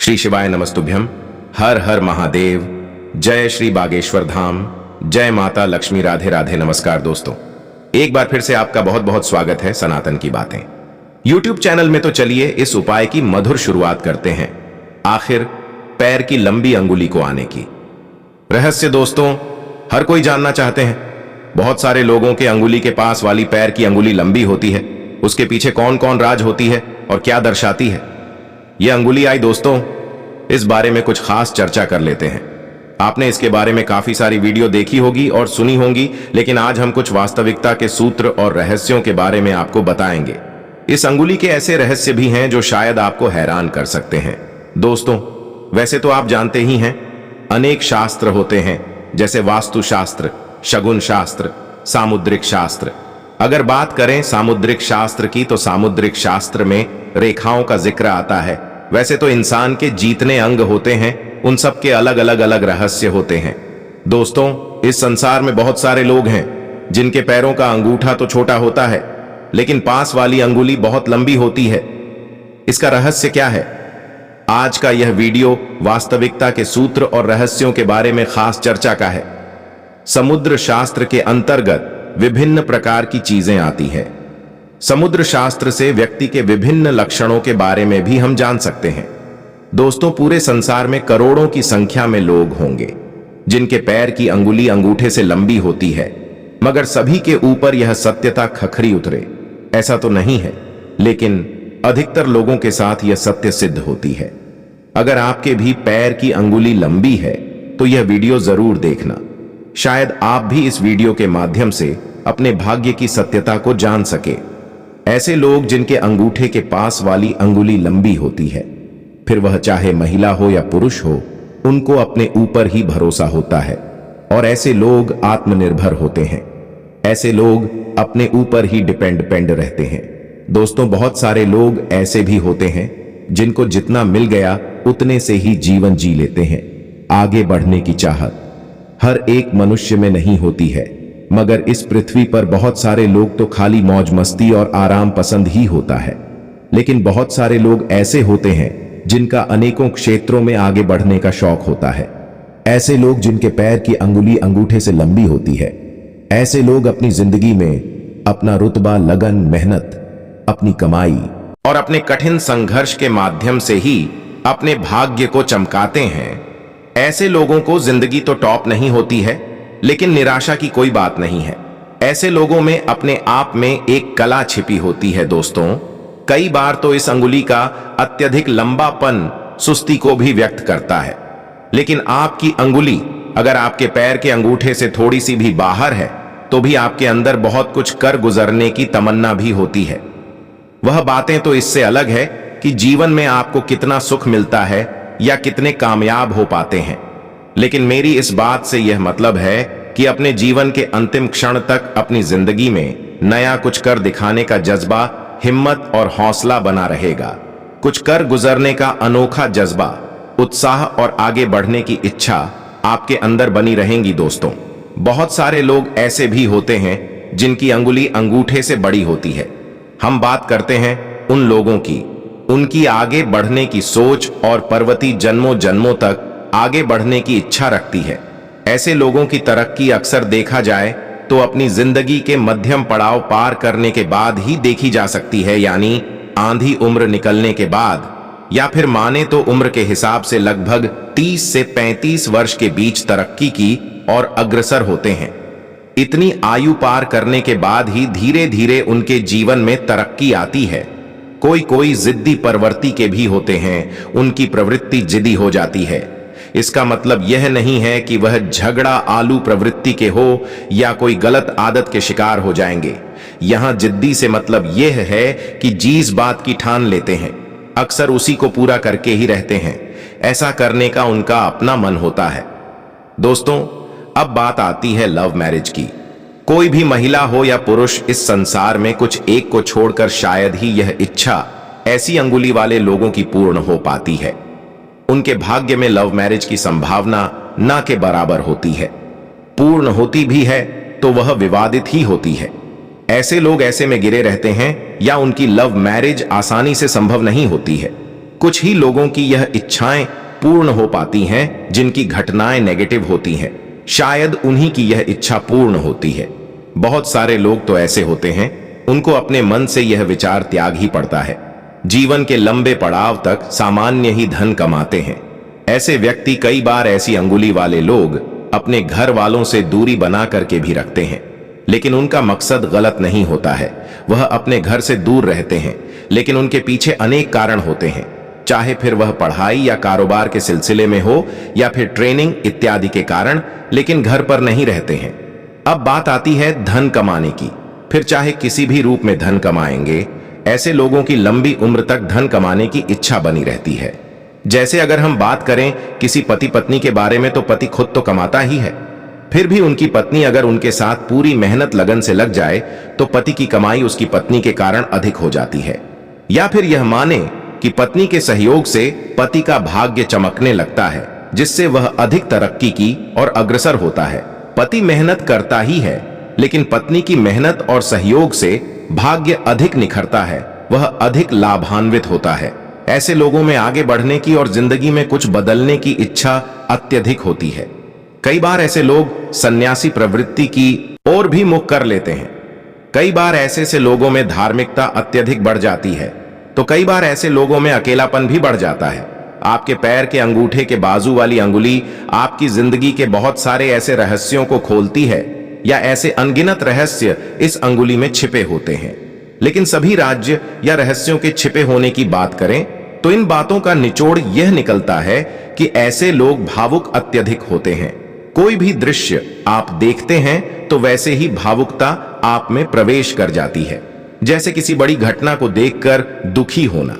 श्री शिवाय नमस्तुभ्यम। हर हर महादेव। जय श्री बागेश्वर धाम। जय माता लक्ष्मी। राधे राधे। नमस्कार दोस्तों, एक बार फिर से आपका बहुत बहुत स्वागत है सनातन की बातें YouTube चैनल में। तो चलिए इस उपाय की मधुर शुरुआत करते हैं। आखिर पैर की लंबी अंगुली को आने की रहस्य दोस्तों हर कोई जानना चाहते हैं। बहुत सारे लोगों के अंगुली के पास वाली पैर की अंगुली लंबी होती है। उसके पीछे कौन कौन राज होती है और क्या दर्शाती है यह अंगुली आई दोस्तों, इस बारे में कुछ खास चर्चा कर लेते हैं। आपने इसके बारे में काफी सारी वीडियो देखी होगी और सुनी होंगी, लेकिन आज हम कुछ वास्तविकता के सूत्र और रहस्यों के बारे में आपको बताएंगे। इस अंगुली के ऐसे रहस्य भी हैं जो शायद आपको हैरान कर सकते हैं। दोस्तों वैसे तो आप जानते ही हैं, अनेक शास्त्र होते हैं, जैसे वास्तुशास्त्र, शगुन शास्त्र, सामुद्रिक शास्त्र। अगर बात करें सामुद्रिक शास्त्र की, तो सामुद्रिक शास्त्र में रेखाओं का जिक्र आता है। वैसे तो इंसान के जितने अंग होते हैं उन सब के अलग अलग रहस्य होते हैं। दोस्तों इस संसार में बहुत सारे लोग हैं जिनके पैरों का अंगूठा तो छोटा होता है, लेकिन पास वाली अंगुली बहुत लंबी होती है। इसका रहस्य क्या है? आज का यह वीडियो वास्तविकता के सूत्र और रहस्यों के बारे में खास चर्चा का है। समुद्र शास्त्र के अंतर्गत विभिन्न प्रकार की चीजें आती है। समुद्र शास्त्र से व्यक्ति के विभिन्न लक्षणों के बारे में भी हम जान सकते हैं। दोस्तों पूरे संसार में करोड़ों की संख्या में लोग होंगे जिनके पैर की अंगुली अंगूठे से लंबी होती है, मगर सभी के ऊपर यह सत्यता खखरी उतरे ऐसा तो नहीं है, लेकिन अधिकतर लोगों के साथ यह सत्य सिद्ध होती है। अगर आपके भी पैर की अंगुली लंबी है तो यह वीडियो जरूर देखना। शायद आप भी इस वीडियो के माध्यम से अपने भाग्य की सत्यता को जान सके। ऐसे लोग जिनके अंगूठे के पास वाली अंगुली लंबी होती है, फिर वह चाहे महिला हो या पुरुष हो, उनको अपने ऊपर ही भरोसा होता है और ऐसे लोग आत्मनिर्भर होते हैं। ऐसे लोग अपने ऊपर ही डिपेंड रहते हैं। दोस्तों बहुत सारे लोग ऐसे भी होते हैं जिनको जितना मिल गया उतने से ही जीवन जी लेते हैं। आगे बढ़ने की चाहत हर एक मनुष्य में नहीं होती है, मगर इस पृथ्वी पर बहुत सारे लोग तो खाली मौज मस्ती और आराम पसंद ही होता है। लेकिन बहुत सारे लोग ऐसे होते हैं जिनका अनेकों क्षेत्रों में आगे बढ़ने का शौक होता है। ऐसे लोग जिनके पैर की अंगुली अंगूठे से लंबी होती है, ऐसे लोग अपनी जिंदगी में अपना रुतबा, लगन, मेहनत, अपनी कमाई और अपने कठिन संघर्ष के माध्यम से ही अपने भाग्य को चमकाते हैं। ऐसे लोगों को जिंदगी तो टॉप नहीं होती है, लेकिन निराशा की कोई बात नहीं है। ऐसे लोगों में अपने आप में एक कला छिपी होती है। दोस्तों कई बार तो इस अंगुली का अत्यधिक लंबापन सुस्ती को भी व्यक्त करता है, लेकिन आपकी अंगुली अगर आपके पैर के अंगूठे से थोड़ी सी भी बाहर है तो भी आपके अंदर बहुत कुछ कर गुजरने की तमन्ना भी होती है। वह बातें तो इससे अलग है कि जीवन में आपको कितना सुख मिलता है या कितने कामयाब हो पाते हैं, लेकिन मेरी इस बात से यह मतलब है कि अपने जीवन के अंतिम क्षण तक अपनी जिंदगी में नया कुछ कर दिखाने का जज्बा, हिम्मत और हौसला बना रहेगा। कुछ कर गुजरने का अनोखा जज्बा, उत्साह और आगे बढ़ने की इच्छा आपके अंदर बनी रहेंगी। दोस्तों बहुत सारे लोग ऐसे भी होते हैं जिनकी अंगुली अंगूठे से बड़ी होती है। हम बात करते हैं उन लोगों की, उनकी आगे बढ़ने की सोच और पर्वती जन्मों जन्मों तक आगे बढ़ने की इच्छा रखती है। ऐसे लोगों की तरक्की अक्सर देखा जाए तो अपनी जिंदगी के मध्यम पड़ाव पार करने के बाद ही देखी जा सकती है, यानी आंधी उम्र निकलने के बाद, या फिर माने तो उम्र के हिसाब से लगभग 30 से 35 वर्ष के बीच तरक्की की और अग्रसर होते हैं। इतनी आयु पार करने के बाद ही धीरे धीरे उनके जीवन में तरक्की आती है। कोई जिद्दी प्रवृत्ति के भी होते हैं, उनकी प्रवृत्ति जिद्दी हो जाती है। इसका मतलब यह नहीं है कि वह झगड़ा आलू प्रवृत्ति के हो या कोई गलत आदत के शिकार हो जाएंगे। यहां जिद्दी से मतलब यह है कि जिस बात की ठान लेते हैं अक्सर उसी को पूरा करके ही रहते हैं। ऐसा करने का उनका अपना मन होता है। दोस्तों अब बात आती है लव मैरिज की। कोई भी महिला हो या पुरुष, इस संसार में कुछ एक को छोड़कर शायद ही यह इच्छा ऐसी अंगुली वाले लोगों की पूर्ण हो पाती है। उनके भाग्य में लव मैरिज की संभावना ना के बराबर होती है। पूर्ण होती भी है तो वह विवादित ही होती है। ऐसे लोग ऐसे में गिरे रहते हैं या उनकी लव मैरिज आसानी से संभव नहीं होती है। कुछ ही लोगों की यह इच्छाएं पूर्ण हो पाती हैं जिनकी घटनाएं नेगेटिव होती हैं। शायद उन्हीं की यह इच्छा पूर्ण होती है। बहुत सारे लोग तो ऐसे होते हैं, उनको अपने मन से यह विचार त्याग ही पड़ता है। जीवन के लंबे पड़ाव तक सामान्य ही धन कमाते हैं। ऐसे व्यक्ति कई बार ऐसी अंगुली वाले लोग अपने घर वालों से दूरी बना करके भी रखते हैं, लेकिन उनका मकसद गलत नहीं होता है। वह अपने घर से दूर रहते हैं, लेकिन उनके पीछे अनेक कारण होते हैं, चाहे फिर वह पढ़ाई या कारोबार के सिलसिले में हो या फिर ट्रेनिंग इत्यादि के कारण, लेकिन घर पर नहीं रहते हैं। अब बात आती है धन कमाने की। फिर चाहे किसी भी रूप में धन कमाएंगे, ऐसे लोगों की लंबी उम्र तक धन कमाने की इच्छा बनी रहती है। जैसे अगर हम बात करें किसी पति पत्नी के बारे में, तो पति खुद तो कमाता ही है, फिर भी उनकी पत्नी अगर उनके साथ पूरी मेहनत लगन से लग जाए तो पति की कमाई उसकी पत्नी के कारण अधिक हो जाती है। या फिर यह माने कि पत्नी के सहयोग से पति का भाग्य चमकने लगता है, जिससे वह अधिक तरक्की की और अग्रसर होता है। पति मेहनत करता ही है, लेकिन पत्नी की मेहनत और सहयोग से भाग्य अधिक निखरता है, वह अधिक लाभान्वित होता है। ऐसे लोगों में आगे बढ़ने की और जिंदगी में कुछ बदलने की इच्छा अत्यधिक होती है। कई बार ऐसे लोग सन्यासी प्रवृत्ति की ओर भी मुख कर लेते हैं। कई बार ऐसे लोगों में धार्मिकता अत्यधिक बढ़ जाती है, तो कई बार ऐसे लोगों में अकेलापन भी बढ़ जाता है। आपके पैर के अंगूठे के बाजू वाली अंगुली आपकी जिंदगी के बहुत सारे ऐसे रहस्यों को खोलती है, या ऐसे अनगिनत रहस्य इस अंगुली में छिपे होते हैं। लेकिन सभी राज्य या रहस्यों के छिपे होने की बात करें तो इन बातों का निचोड़ यह निकलता है कि ऐसे लोग भावुक अत्यधिक होते हैं। कोई भी दृश्य आप देखते हैं तो वैसे ही भावुकता आप में प्रवेश कर जाती है। जैसे किसी बड़ी घटना को देखकर दुखी होना,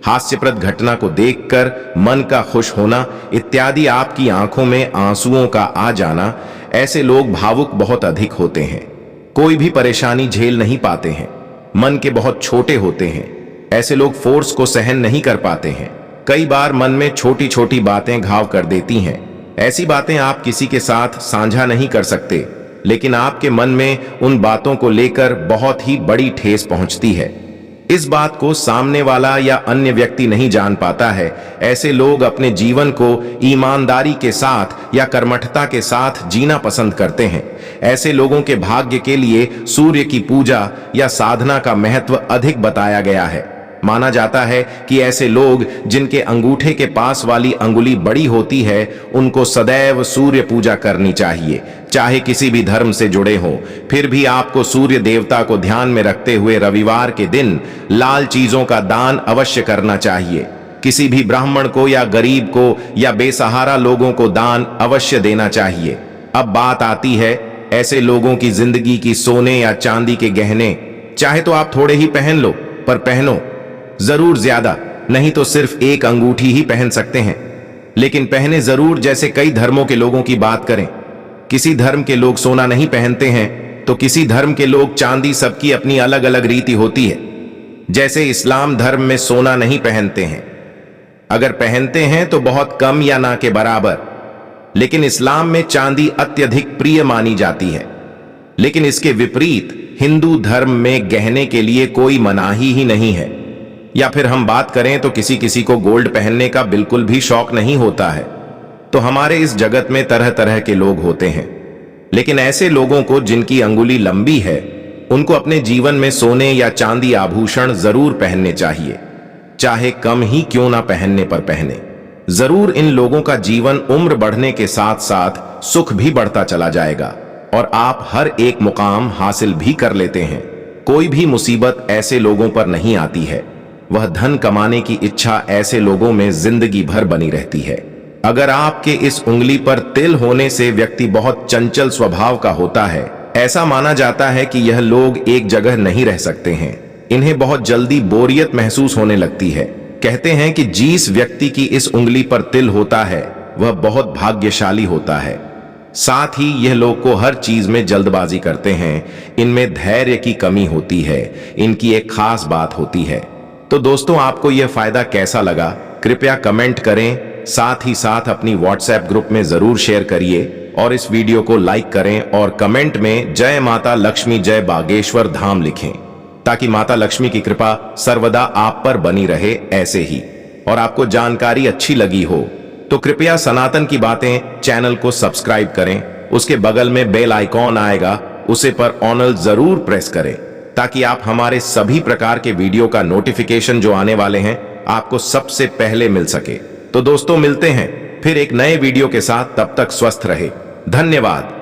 हास्यप्रद घटना को देखकर मन का खुश होना इत्यादि, आपकी आंखों में आंसुओं का आ जाना, ऐसे लोग भावुक बहुत अधिक होते हैं। कोई भी परेशानी झेल नहीं पाते हैं, मन के बहुत छोटे होते हैं। ऐसे लोग फोर्स को सहन नहीं कर पाते हैं। कई बार मन में छोटी छोटी बातें घाव कर देती हैं। ऐसी बातें आप किसी के साथ साझा नहीं कर सकते, लेकिन आपके मन में उन बातों को लेकर बहुत ही बड़ी ठेस पहुंचती है। इस बात को सामने वाला या अन्य व्यक्ति नहीं जान पाता है। ऐसे लोग अपने जीवन को ईमानदारी के साथ या कर्मठता के साथ जीना पसंद करते हैं। ऐसे लोगों के भाग्य के लिए सूर्य की पूजा या साधना का महत्व अधिक बताया गया है। माना जाता है कि ऐसे लोग जिनके अंगूठे के पास वाली अंगुली बड़ी होती है, उनको सदैव सूर्य पूजा करनी चाहिए, चाहे किसी भी धर्म से जुड़े हों। फिर भी आपको सूर्य देवता को ध्यान में रखते हुए रविवार के दिन लाल चीजों का दान अवश्य करना चाहिए। किसी भी ब्राह्मण को या गरीब को या बेसहारा लोगों को दान अवश्य देना चाहिए। अब बात आती है ऐसे लोगों की जिंदगी की सोने या चांदी के गहने। चाहे तो आप थोड़े ही पहन लो, पर पहनो जरूर ज्यादा, नहीं तो सिर्फ एक अंगूठी ही पहन सकते हैं, लेकिन पहने जरूर। जैसे कई धर्मों के लोगों की बात करें, किसी धर्म के लोग सोना नहीं पहनते हैं, तो किसी धर्म के लोग चांदी, सबकी अपनी अलग अलग रीति होती है। जैसे इस्लाम धर्म में सोना नहीं पहनते हैं, अगर पहनते हैं तो बहुत कम या ना के बराबर, लेकिन इस्लाम में चांदी अत्यधिक प्रिय मानी जाती है। लेकिन इसके विपरीत हिंदू धर्म में गहने के लिए कोई मनाही ही नहीं है। या फिर हम बात करें तो किसी किसी को गोल्ड पहनने का बिल्कुल भी शौक नहीं होता है। तो हमारे इस जगत में तरह तरह के लोग होते हैं, लेकिन ऐसे लोगों को जिनकी अंगुली लंबी है, उनको अपने जीवन में सोने या चांदी आभूषण जरूर पहनने चाहिए, चाहे कम ही क्यों ना पहनने पर पहने। जरूर इन लोगों का जीवन उम्र बढ़ने के साथ साथ सुख भी बढ़ता चला जाएगा और आप हर एक मुकाम हासिल भी कर लेते हैं। कोई भी मुसीबत ऐसे लोगों पर नहीं आती है। वह धन कमाने की इच्छा ऐसे लोगों में जिंदगी भर बनी रहती है। अगर आपके इस उंगली पर तिल होने से व्यक्ति बहुत चंचल स्वभाव का होता है, ऐसा माना जाता है कि यह लोग एक जगह नहीं रह सकते हैं। इन्हें बहुत जल्दी बोरियत महसूस होने लगती है। कहते हैं कि जिस व्यक्ति की इस उंगली पर तिल होता है वह बहुत भाग्यशाली होता है। साथ ही यह लोग को हर चीज में जल्दबाजी करते हैं। इनमें धैर्य की कमी होती है। इनकी एक खास बात होती है। तो दोस्तों, आपको यह फायदा कैसा लगा कृपया कमेंट करें। साथ ही साथ अपनी व्हाट्सएप ग्रुप में जरूर शेयर करिए और इस वीडियो को लाइक करें और कमेंट में जय माता लक्ष्मी जय बागेश्वर धाम लिखें, ताकि माता लक्ष्मी की कृपा सर्वदा आप पर बनी रहे ऐसे ही। और आपको जानकारी अच्छी लगी हो तो कृपया सनातन की बातें चैनल को सब्सक्राइब करें। उसके बगल में बेल आइकॉन आएगा, उसे पर ऑल जरूर प्रेस करें ताकि आप हमारे सभी प्रकार के वीडियो का नोटिफिकेशन जो आने वाले हैं आपको सबसे पहले मिल सके। तो दोस्तों मिलते हैं फिर एक नए वीडियो के साथ, तब तक स्वस्थ रहे। धन्यवाद।